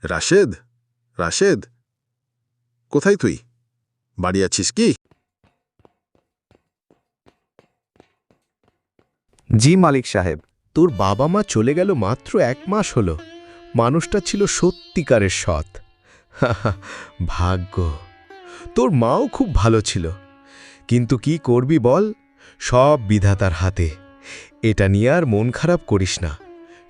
রাশেদ, রাশেদ, কোথায় তুই? বাড়ি আছিস কি? জি মালিক সাহেব। তোর বাবা মা চলে গেল মাত্র 1 মাস হলো। মানুষটা ছিল সত্যিকারের সৎ। হাহা, ভাগ্য। তোর মাও খুব ভালো ছিল, কিন্তু কি করবি বল, সব বিধাতার হাতে। এটা নিয়ে আর মন খারাপ করিস না,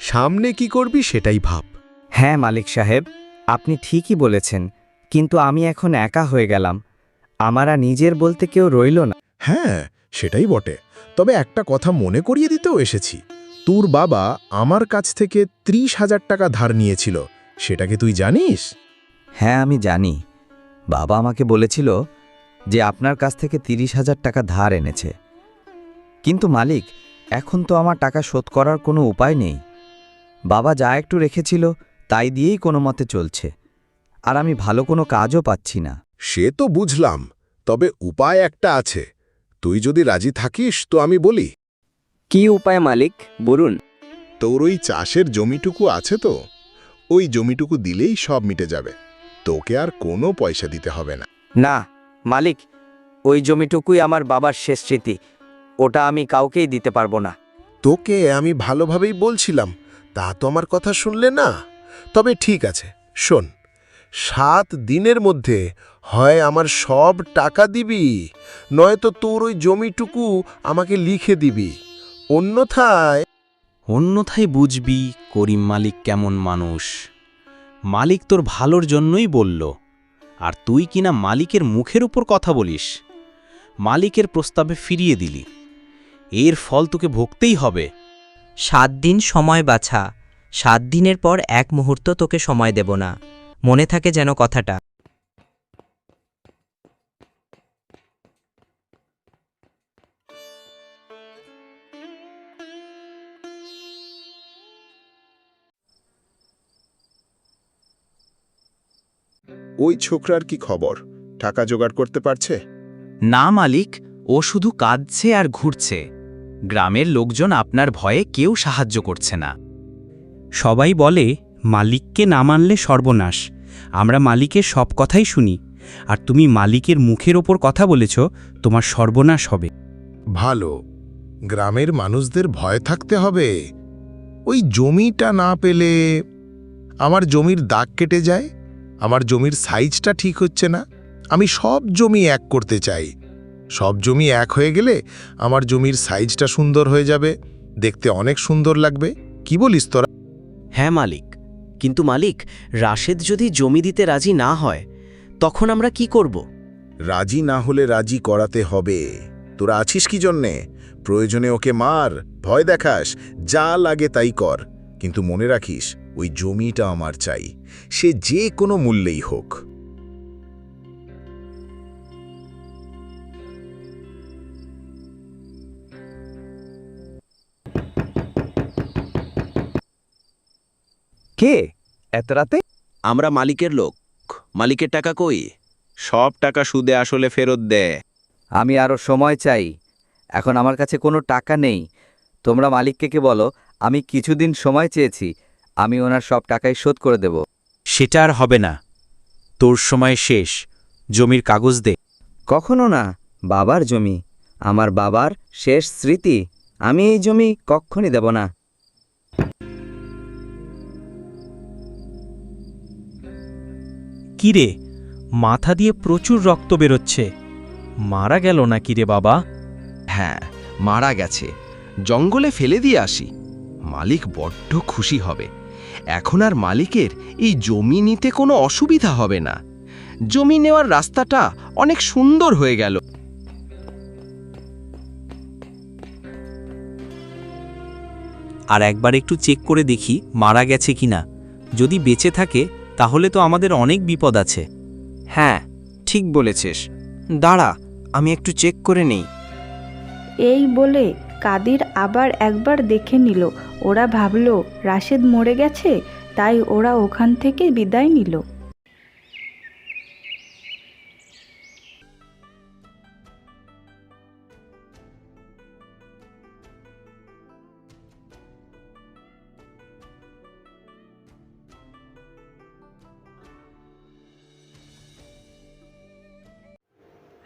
সামনে কি করবি সেটাই ভাব। হ্যাঁ মালিক সাহেব, আপনি ঠিকই বলেছেন, কিন্তু আমি এখন একা হয়ে গেলাম। আমার আর নিজের বলতে কেউ রইল না। হ্যাঁ, সেটাই বটে। তবে একটা কথা মনে করিয়ে দিতেও এসেছি। তোর বাবা আমার কাছ থেকে 30,000 টাকা ধার নিয়েছিল, সেটা কি তুই জানিস? হ্যাঁ আমি জানি, বাবা আমাকে বলেছিল যে আপনার কাছ থেকে 30,000 টাকা ধার এনেছে। কিন্তু মালিক, এখন তো আমার টাকা শোধ করার কোনো উপায় নেই। বাবা যা একটু রেখেছিল তাই দিয়েই কোনো মতে চলছে, আর আমি ভালো কোনো কাজও পাচ্ছি না। সে তো বুঝলাম, তবে উপায় একটা আছে। তুই যদি রাজি থাকিস তো আমি বলি। কি উপায় মালিক, বলুন। তোর ওই চাষের জমিটুকু আছে তো, ওই জমিটুকু দিলেই সব মিটে যাবে। তোকে আর কোনো পয়সা দিতে হবে না। না মালিক, ওই জমিটুকুই আমার বাবার শেষ স্মৃতি, ওটা আমি কাউকেই দিতে পারবো না। তোকে আমি ভালোভাবেই বলছিলাম, তা তো আমার কথা শুনলে না। তবে ঠিক আছে, শোন, 7 দিনের মধ্যে হয় আমার সব টাকা দিবি, নয়তো তোর ওই জমিটুকু আমাকে লিখে দিবি। অন্যথায় বুঝবি করিম মালিক কেমন মানুষ। মালিক তোর ভালোর জন্যই বলল, আর তুই কিনা মালিকের মুখের উপর কথা বলিস। মালিকের প্রস্তাবে ফিরিয়ে দিলি, এর ফল তোকে ভুগতেই হবে। 7 দিন সময় বাছা, 7 দিনের পর 1 মুহূর্ত তোকে সময় দেব না, মনে থাকে যেন কথাটা। ওই ছোকরার কি খবর? টাকা জোগাড় করতে পারছে? না মালিক, ও শুধু কাঁদছে আর ঘুরছে। গ্রামের লোকজন আপনার ভয়ে কেউ সাহায্য করছে না। সবাই বলে মালিককে না মানলে সর্বনাশ। আমরা মালিকের সব কথাই শুনি, আর তুমি মালিকের মুখের ওপর কথা বলেছ, তোমার সর্বনাশ হবে। ভালো, গ্রামের মানুষদের ভয় থাকতে হবে। ওই জমিটা না পেলে আমার জমির দাগ কেটে যায়, আমার জমির সাইজটা ঠিক হচ্ছে না। আমি সব জমি এক করতে চাই। সব জমি এক হয়ে গেলে আমার জমির সাইজটা সুন্দর হয়ে যাবে, দেখতে অনেক সুন্দর লাগবে। কি বলিস তোরা? হ্যাঁ মালিক, কিন্তু মালিক, রাশেদ যদি জমি দিতে রাজি না হয়, তখন আমরা কি করব? রাজি না হলে রাজি করাতে হবে। তোরা আছিস কি জন্যে? প্রয়োজনে ওকে মার, ভয় দেখাস, যা লাগে তাই কর, কিন্তু মনে রাখিস ওই জমিটা আমার চাই, সে যে কোনো মূল্যেই হোক। কে এত রাতে? আমরা মালিকের লোক। মালিকের টাকা কই? সব টাকা সুদে আসলে ফেরত দে। আমি আরও সময় চাই, এখন আমার কাছে কোনো টাকা নেই। তোমরা মালিককে বলো আমি কিছুদিন সময় চেয়েছি, আমি ওনার সব টাকাই শোধ করে দেব। সেটা আর হবে না, তোর সময় শেষ। জমির কাগজ দে। কখনো না, বাবার জমি, আমার বাবার শেষ স্মৃতি, আমি এই জমি কখনই দেব না। কিরে, মাথা দিয়ে প্রচুর রক্ত বেরোচ্ছে, মারা গেল না কিরে বাবা? হ্যাঁ, মারা গেছে, জঙ্গলে ফেলে দিয়ে আসি। মালিক বড্ড খুশি হবে। এখন আর মালিকের এই জমি নিতে কোনো অসুবিধা হবে না। জমি নেওয়ার রাস্তাটা অনেক সুন্দর হয়ে গেল। আর একবার একটু চেক করে দেখি মারা গেছে কিনা। যদি বেঁচে থাকে তাহলে তো আমাদের অনেক বিপদ আছে। হ্যাঁ ঠিক বলেছিস, দাঁড়া আমি একটু চেক করে নেই। এই বলে কাদির আবার একবার দেখে নিল। ওরা ভাবল রাশেদ মরে গেছে, তাই ওরা ওখান থেকে বিদায় নিল।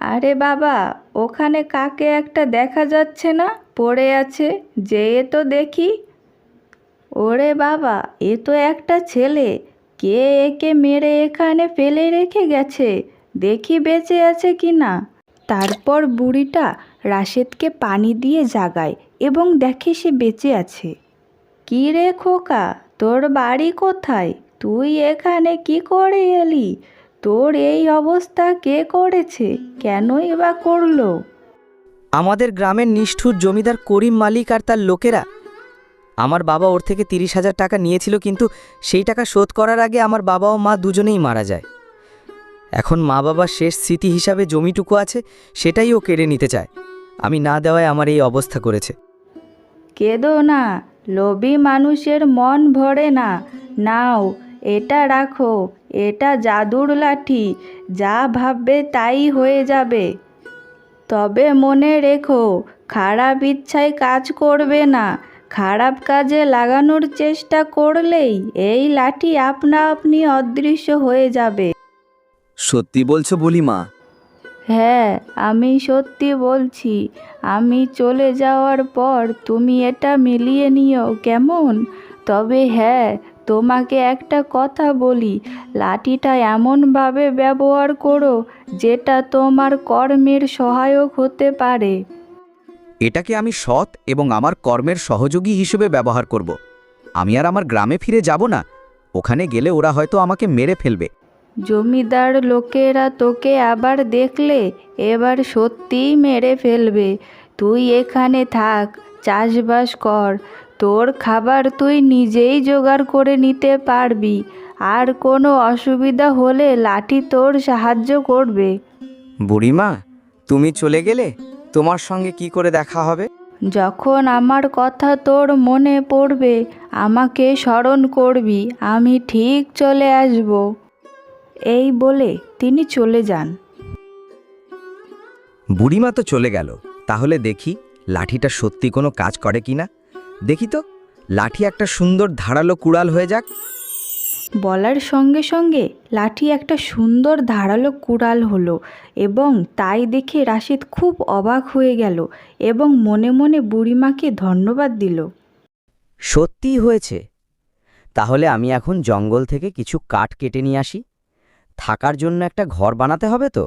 আরে বাবা, ওখানে কাকে একটা দেখা যাচ্ছে না, পড়ে আছে, যেয়ে তো দেখি। ওরে বাবা, এ তো একটা ছেলে, কে একে মেরে এখানে ফেলে রেখে গেছে, দেখি বেঁচে আছে কি না। তারপর বুড়িটা রাশেদকে পানি দিয়ে জাগায় এবং দেখে সে বেঁচে আছে। কি রে খোকা, তোর বাড়ি কোথায়? তুই এখানে কি করে এলি? তোর এই অবস্থা কে করেছে? কেনই বা করলো? আমাদের গ্রামের নিষ্ঠুর জমিদার করিম মালিক আর তার লোকেরা। আমার বাবা ওর থেকে 30,000 টাকা নিয়েছিল, কিন্তু সেই টাকা শোধ করার আগে আমার বাবা ও মা দুজনেই মারা যায়। এখন মা বাবার শেষ স্মৃতি হিসাবে জমিটুকু আছে, সেটাই ও কেড়ে নিতে চায়। আমি না দেওয়ায় আমার এই অবস্থা করেছে। কেঁদো না, লোভী মানুষের মন ভরে না। নাও, এটা রাখো, এটা জাদুর লাঠি, যা ভাববে তাই হয়ে যাবে। তবে মনে রেখো, খারাপ ইচ্ছায় কাজ করবে না। খারাপ কাজে লাগানোর চেষ্টা করলেই এই লাঠি আপনা আপনি অদৃশ্য হয়ে যাবে। সত্যি বলছো বুড়িমা? হ্যাঁ, আমি সত্যি বলছি। আমি চলে যাওয়ার পর তুমি এটা মিলিয়ে নিও, কেমন? তবে হ্যাঁ, তোমাকে একটা কথা বলি, লাঠিটা এমনভাবে ব্যবহার করো যেটা তোমার কর্মের সহায়ক হতে পারে। এটাকে আমি সৎ এবং আমার কর্মের সহযোগী হিসেবে ব্যবহার করব। আমি আর আমার গ্রামে ফিরে যাব না। ওখানে গেলে ওরা হয়তো আমাকে মেরে ফেলবে। জমিদার লোকেরা তোকে আবার দেখলে এবার সত্যিই মেরে ফেলবে। তুই এখানে থাক, চাষবাস কর, তোর খাবার তুই নিজেই জোগাড় করে নিতে পারবি। আর কোনো অসুবিধা হলে লাঠি তোর সাহায্য করবে। বুড়িমা, তুমি চলে গেলে তোমার সঙ্গে কি করে দেখা হবে? যখন আমার কথা তোর মনে পড়বে আমাকে স্মরণ করবি, আমি ঠিক চলে আসব। এই বলে তিনি চলে যান। বুড়িমা তো চলে গেল, তাহলে দেখি লাঠিটা সত্যি কোনো কাজ করে কিনা। দেখি তো, লাঠি একটা সুন্দর ধারালো কুড়াল হয়ে যাক। বলার সঙ্গে সঙ্গে লাঠি একটা সুন্দর ধারালো কুড়াল হলো এবং তাই দেখে রাশেদ খুব অবাক হয়ে গেল এবং মনে মনে বুড়িমাকে ধন্যবাদ দিল। সত্যিই হয়েছে। তাহলে আমি এখন জঙ্গল থেকে কিছু কাঠ কেটে নিয়ে আসি। থাকার জন্য একটা ঘর বানাতে হবে তো।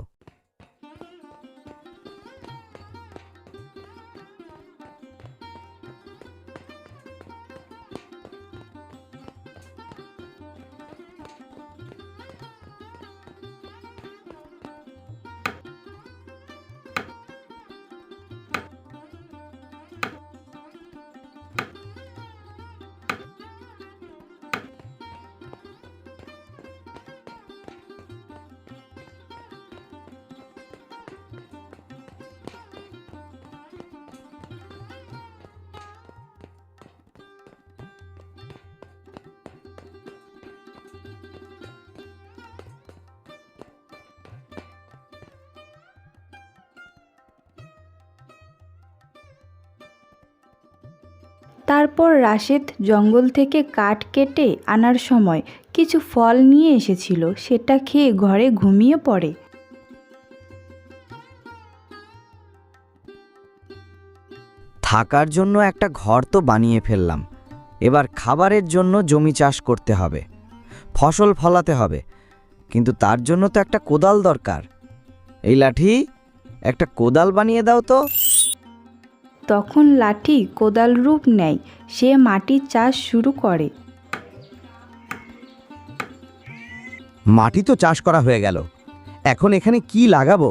তারপর রাশেদ জঙ্গল থেকে কাঠ কেটে আনার সময় কিছু ফল নিয়ে এসেছিল, সেটা খেয়ে ঘরে ঘুমিয়ে পড়ে। থাকার জন্য একটা ঘর তো বানিয়ে ফেললাম, এবার খাবারের জন্য জমি চাষ করতে হবে, ফসল ফলাতে হবে, কিন্তু তার জন্য তো একটা কোদাল দরকার। এই লাঠি, একটা কোদাল বানিয়ে দাও তো। তখন লাঠি কোদাল রূপ নেয়, সে মাটির চাষ শুরু করে। মাটি তো চাষ করা হয়ে গেল, এখন এখানে কি লাগাবো?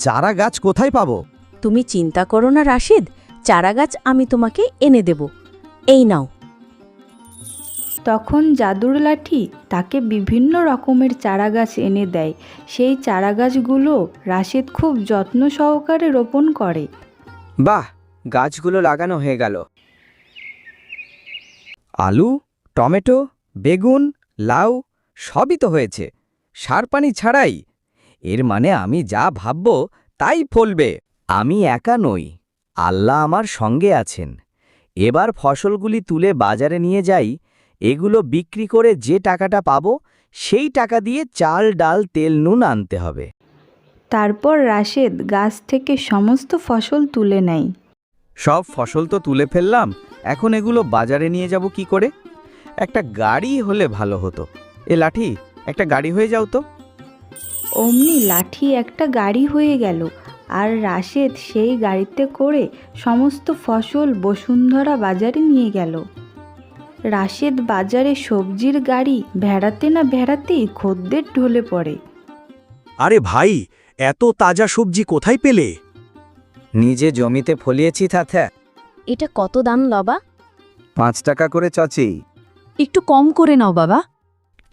চারা গাছ কোথায় পাবো? তুমি চিন্তা করো না রাশেদ, চারাগাছ আমি তোমাকে এনে দেব। এই নাও। তখন জাদুর লাঠি তাকে বিভিন্ন রকমের চারাগাছ এনে দেয়। সেই চারাগাছগুলো রাশেদ খুব যত্ন সহকারে রোপণ করে। বাহ, গাছগুলো লাগানো হয়ে গেল। আলু, টমেটো, বেগুন, লাউ সবই তো হয়েছে, সার পানি ছাড়াই। এর মানে আমি যা ভাবব তাই ফলবে। আমি একা নই, আল্লাহ আমার সঙ্গে আছেন। এবার ফসলগুলি তুলে বাজারে নিয়ে যাই, এগুলো বিক্রি করে যে টাকাটা পাবো সেই টাকা দিয়ে চাল, ডাল, তেল, নুন আনতে হবে। তারপর রাশেদ গাছ থেকে সমস্ত ফসল তুলে নেয়। সব ফসল তো তুলে ফেললাম, এখন এগুলো বাজারে নিয়ে যাব কি করে? একটা গাড়ি হলে ভালো হতো। এ লাঠি, একটা গাড়ি হয়ে যাও তো। অমনি লাঠি একটা গাড়ি হয়ে গেল, আর রাশেদ সেই গাড়িতে করে সমস্ত ফসল বসুন্ধরা বাজারে নিয়ে গেল। রাশেদ বাজারে সবজির গাড়ি ভেড়াতে না ভেড়াতেই খদ্দের ঢলে পড়ে। আরে ভাই, এত তাজা সবজি কোথায় পেলে? নিজে জমিতে ফলিয়েছি তাতে। এটা কত দাম বাবা? 5 টাকা করে চাচি। একটু কম করে নাও বাবা।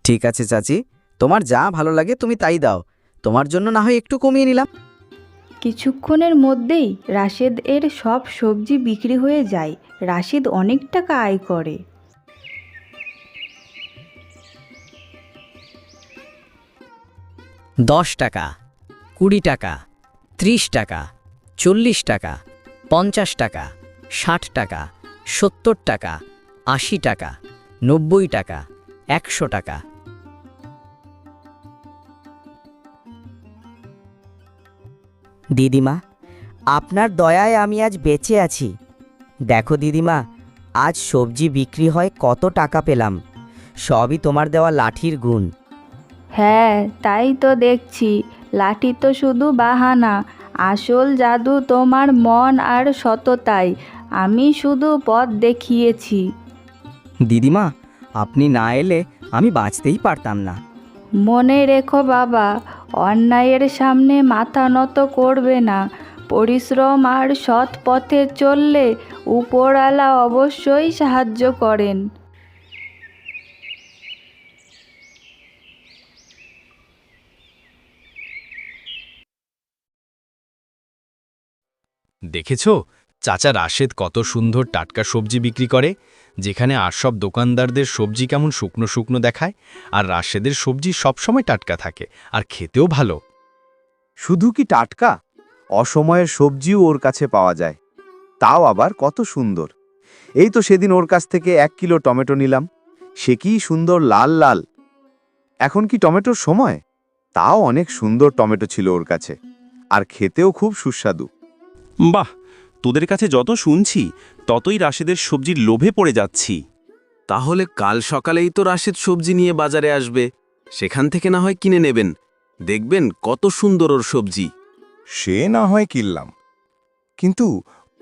ঠিক আছে চাচি, তোমার যা ভালো লাগে তুমি তাই দাও, তোমার জন্য না হয় একটু কমিয়ে নিলাম। কিছুক্ষণের মধ্যেই রাশেদ এর সব সবজি বিক্রি হয়ে যায়। রাশেদ অনেক টাকা আয় করে। দশ টাকা, 20 টাকা, 30 টাকা, 40 টাকা, 50 টাকা, 60 টাকা, 70 টাকা, 80 টাকা, 90 টাকা, 100 টাকা। দিদিমা, আপনার দয়ায় আমি আজ বেঁচে আছি। দেখো দিদিমা, আজ সবজি বিক্রি হয় কত টাকা পেলাম, সবই তোমার দেওয়া লাঠির গুণ। হ্যাঁ, তাই তো দেখছি। লাঠি তো শুধু বাহানা, আসল জাদু তোমার মন আর সততাই। আমি শুধু পথ দেখিয়েছি। দিদিমা, আপনি না এলে আমি বাঁচতেই পারতাম না। মনে রেখো বাবা, অন্যায়ের সামনে মাথা নত করবে না। পরিশ্রম আর সৎ পথে চললে উপরওয়ালা অবশ্যই সাহায্য করেন। দেখেছ চাচা রাশেদ কত সুন্দর টাটকা সবজি বিক্রি করে, যেখানে আর সব দোকানদারদের সবজি কেমন শুকনো শুকনো দেখায়, আর রাশেদের সবজি সবসময় টাটকা থাকে আর খেতেও ভালো। শুধু কি টাটকা, অসময়ের সবজিও ওর কাছে পাওয়া যায়, তাও আবার কত সুন্দর। এই তো সেদিন ওর কাছ থেকে 1 কিলো টমেটো নিলাম, সে কি সুন্দর লাল লাল। এখন কি টমেটোর সময়? তাও অনেক সুন্দর টমেটো ছিল ওর কাছে, আর খেতেও খুব সুস্বাদু। বাহ, তোদের কাছে যত শুনছি ততই রাশেদের সবজির লোভে পড়ে যাচ্ছি। তাহলে কাল সকালেই তো রাশেদ সবজি নিয়ে বাজারে আসবে, সেখান থেকে না হয় কিনে নেবেন। দেখবেন কত সুন্দর ওর সবজি। সে না হয় কিনলাম, কিন্তু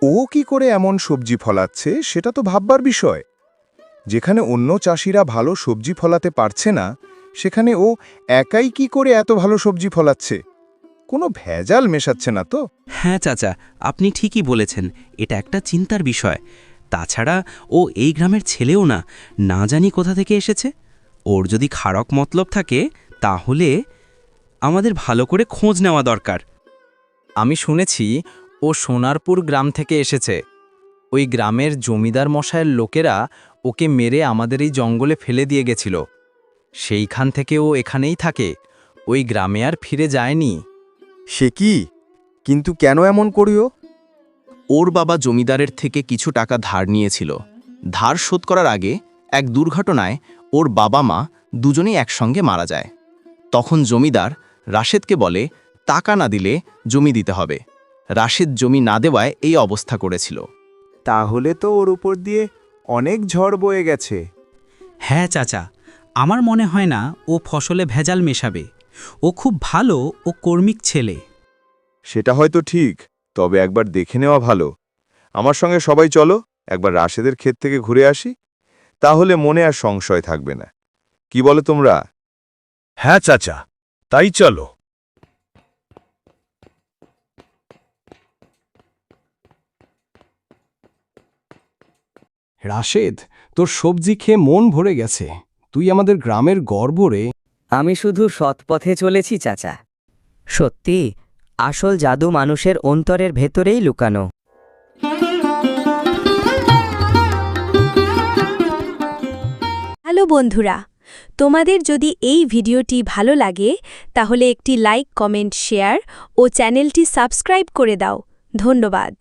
ও কি করে এমন সবজি ফলাচ্ছে সেটা তো ভাববার বিষয়। যেখানে অন্য চাষিরা ভালো সবজি ফলাতে পারছে না, সেখানে ও একাই কি করে এত ভালো সবজি ফলাচ্ছে? কোনো ভেজাল মেশাচ্ছে না তো? হ্যাঁ চাচা, আপনি ঠিকই বলেছেন, এটা একটা চিন্তার বিষয়। তাছাড়া ও এই গ্রামের ছেলেও না, না জানি কোথা থেকে এসেছে। ওর যদি খারাপ মতলব থাকে তাহলে আমাদের ভালো করে খোঁজ নেওয়া দরকার। আমি শুনেছি ও সোনারপুর গ্রাম থেকে এসেছে। ওই গ্রামের জমিদার মশায়ের লোকেরা ওকে মেরে আমাদের এই জঙ্গলে ফেলে দিয়ে গেছিল। সেইখান থেকে ও এখানেই থাকে, ওই গ্রামে আর ফিরে যায়নি। সে কি? কিন্তু কেন এমন করিও? ওর বাবা জমিদারের থেকে কিছু টাকা ধার নিয়েছিল। ধার শোধ করার আগে এক দুর্ঘটনায় ওর বাবা মা দুজনেই একসঙ্গে মারা যায়। তখন জমিদার রাশেদকে বলে টাকা না দিলে জমি দিতে হবে। রাশেদ জমি না দেওয়ায় এই অবস্থা করেছিল। তাহলে তো ওর উপর দিয়ে অনেক ঝড় বয়ে গেছে। হ্যাঁ চাচা, আমার মনে হয় না ও ফসলে ভেজাল মেশাবে। ও খুব ভালো ও কর্মিক ছেলে। সেটা হয়তো ঠিক, তবে একবার দেখে নেওয়া ভালো। আমার সঙ্গে সবাই চলো, একবার রাশেদের ক্ষেত থেকে ঘুরে আসি, তাহলে মনে আর সংশয় থাকবে না। কি বলো তোমরা? হ্যাঁ চাচা, তাই চলো। রাশেদ, তোর সবজি খেয়ে মন ভরে গেছে। তুই আমাদের গ্রামের গর্ব রে। আমি শুধু সৎ পথে চলেছি চাচা। সত্যি, আসল জাদু মানুষের অন্তরের ভেতরেই লুকানো। হ্যালো বন্ধুরা, তোমাদের যদি এই ভিডিওটি ভালো লাগে তাহলে একটি লাইক, কমেন্ট, শেয়ার ও চ্যানেলটি সাবস্ক্রাইব করে দাও। ধন্যবাদ।